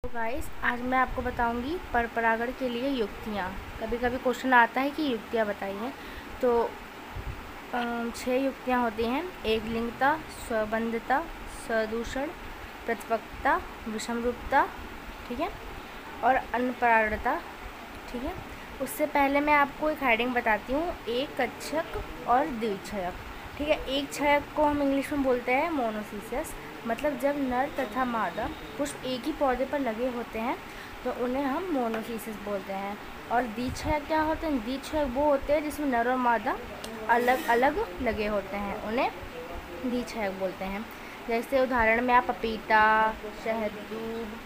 तो गाइस आज मैं आपको बताऊंगी पर परागण के लिए युक्तियाँ। कभी कभी क्वेश्चन आता है कि युक्तियाँ बताइए। तो 6 युक्तियाँ होती हैं। एकलिंगता, स्वबंधता, सदूषण, प्रतिपक्ता, विषमरूपता, ठीक है, और अनपरागणता, ठीक है। उससे पहले मैं आपको एक हेडिंग बताती हूँ, एक कक्षक और द्विक्षयक, ठीक है। एक क्षयक को हम इंग्लिश में बोलते हैं मोनोसिस, मतलब जब नर तथा मादा पुष्प एक ही पौधे पर लगे होते हैं तो उन्हें हम मोनोसिस बोलते हैं। और द्विक्षयक क्या होते हैं? द्विक्षयक वो होते हैं जिसमें नर और मादा अलग अलग लगे होते हैं, उन्हें द्विक्षयक बोलते हैं। जैसे उदाहरण में आप पपीता, शहतूत,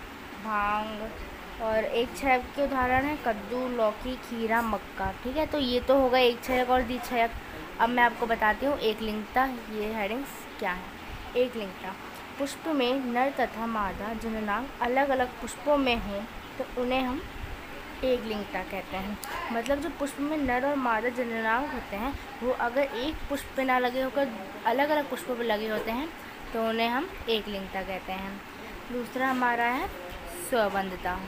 भांग, और एक क्षयक के उदाहरण है कद्दू, लौकी, खीरा, मक्का, ठीक है। तो ये तो होगा एक क्षयक और द्विक्षयक। अब मैं आपको बताती हूँ एकलिंगता, ये हेडिंग्स क्या है। एकलिंगता, पुष्प में नर तथा मादा जननांग अलग अलग पुष्पों में हों तो उन्हें हम एकलिंगता कहते हैं। मतलब जो पुष्प में नर और मादा जननांग होते हैं वो अगर एक पुष्प पे ना लगे होकर अलग अलग पुष्पों पर लगे होते हैं तो उन्हें हम एकलिंगता कहते हैं। दूसरा हमारा है स्वबंधता,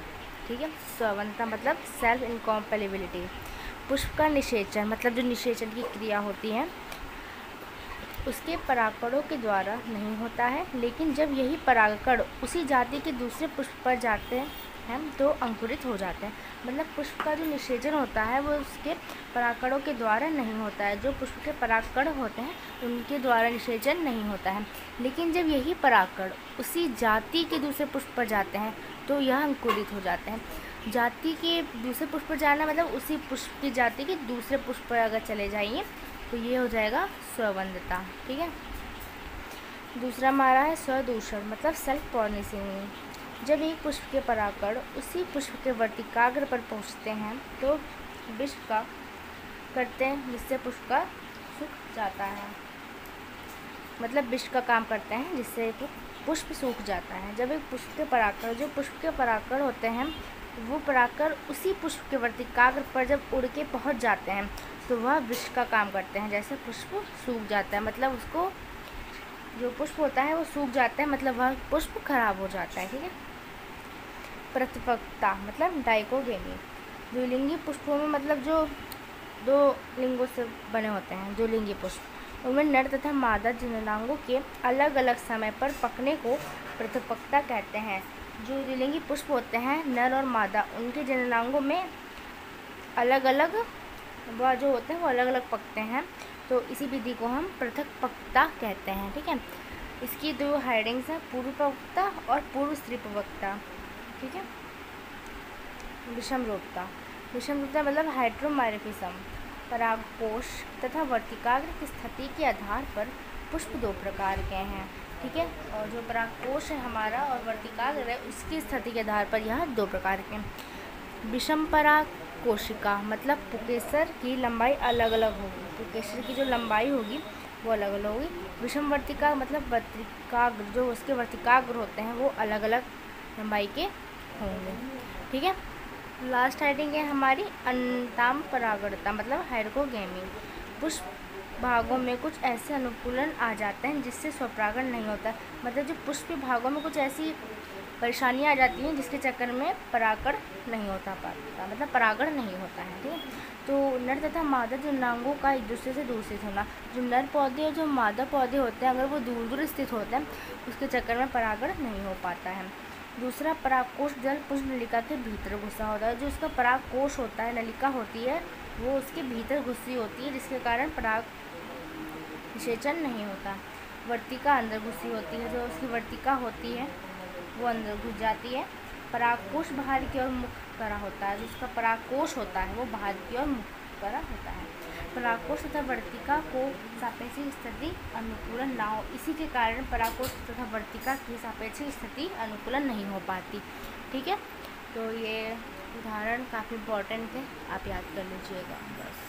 ठीक है। स्वबंधता मतलब सेल्फ इनकॉम्पेटिबिलिटी, पुष्प का निषेचन, मतलब जो निषेचन की क्रिया होती है उसके परागकणों के द्वारा नहीं होता है, लेकिन जब यही परागकण उसी जाति के दूसरे पुष्प पर जाते हैं तो अंकुरित हो जाते हैं। मतलब पुष्प का जो निषेचन होता है वो उसके परागकणों के द्वारा नहीं होता है। जो पुष्प के परागकण होते हैं उनके द्वारा निषेचन नहीं होता है, लेकिन जब यही परागकण उसी जाति के दूसरे पुष्प पर जाते हैं तो यह अंकुरित हो जाते हैं। जाति के दूसरे पुष्प पर जाना मतलब उसी पुष्प की जाति के दूसरे पुष्प पर अगर चले जाइए तो ये हो जाएगा स्वबंधता, ठीक है। दूसरा हमारा है सदूषण, मतलब सेल्फ पॉलिनेशन। जब एक पुष्प के परागकण उसी पुष्प के वर्तिकाग्र पर पहुंचते हैं तो विष का करते हैं, जिससे पुष्प का सूख जाता है। मतलब विष का काम करते हैं जिससे पुष्प सूख जाता है। जब एक पुष्प के परागकण, जो पुष्प के परागकण होते हैं वो परागकण उसी पुष्प के वर्तिकाग्र पर जब उड़ के पहुँच जाते हैं तो वह विष का काम करते हैं, जैसे पुष्प सूख जाता है, मतलब उसको जो पुष्प होता है वो सूख जाता है, मतलब वह पुष्प खराब हो जाता है, ठीक है। प्रतिपक्ता मतलब डाइकोगेमी, द्विलिंगी पुष्पों में मतलब जो दो लिंगों से बने होते हैं द्विलिंगी पुष्प, उनमें नर तथा मादा जननांगों के अलग अलग समय पर पकने को प्रतिपक्ता कहते हैं। जो द्विलिंगी पुष्प होते हैं नर और मादा, उनके जननांगों में अलग अलग वह जो होते हैं वो अलग अलग पकते हैं, तो इसी विधि को हम पृथक पक्ता कहते हैं, ठीक है। इसकी दो हेडिंग्स हैं, पूर्व प्रवक्ता और पूर्व स्त्री प्रवक्ता, ठीक है। विषमरूपता, विषमरूपता मतलब हाइड्रोमाइरिफिज्म, परागकोश तथा वर्तिकाग्र की स्थिति के आधार पर पुष्प दो प्रकार के हैं, ठीक है। और जो परागकोश है हमारा और वर्तिकाग्र है उसकी स्थिति के आधार पर यह दो प्रकार के हैं। विषम पराग कोशिका मतलब पुकेसर की लंबाई अलग अलग होगी, पुकेसर की जो लंबाई होगी वो अलग अलग होगी। विषम वर्तिका मतलब वर्तिकाग्र, जो उसके वर्तिकाग्र होते हैं वो अलग अलग लंबाई के होंगे, ठीक है। लास्ट हेडिंग है हमारी अंताम परागणता, मतलब हाइड्रोगेमी। पुष्प भागों में कुछ ऐसे अनुकूलन आ जाते हैं जिससे स्वपरागण नहीं होता, मतलब जो पुष्प भागों में कुछ ऐसी परेशानियाँ आ जाती हैं जिसके चक्कर में परागण नहीं होता पाता, मतलब परागण नहीं होता है, ठीक है। तो नर तथा मादा जननांगों का एक दूसरे से दूर स्थित होना, जो नर पौधे और जो मादा पौधे होते हैं अगर वो दूर दूर स्थित होते हैं उसके चक्कर में परागण नहीं हो पाता है। दूसरा, परागकोश जल पुष्प नलिका के भीतर घुसा होता है। जो उसका परागकोश होता है, नलिका होती है, वो उसके भीतर घुसी होती है जिसके कारण पराग निषेचन नहीं होता। वर्तिका अंदर घुसी होती है, जो उसकी वर्तिका होती है वो अंदर घुस जाती है। परागकोश बाहर की ओर मुख करा होता है, जिसका परागकोश होता है वो बाहर की ओर मुख करा होता है। परागकोश तथा वर्तिका को सापेक्षिक स्थिति अनुकूलन ना हो, इसी के कारण परागकोश तथा वर्तिका की सापेक्षिक स्थिति अनुकूलन नहीं हो पाती, ठीक है। तो ये उदाहरण काफ़ी इम्पोर्टेंट है, आप याद कर लीजिएगा बस।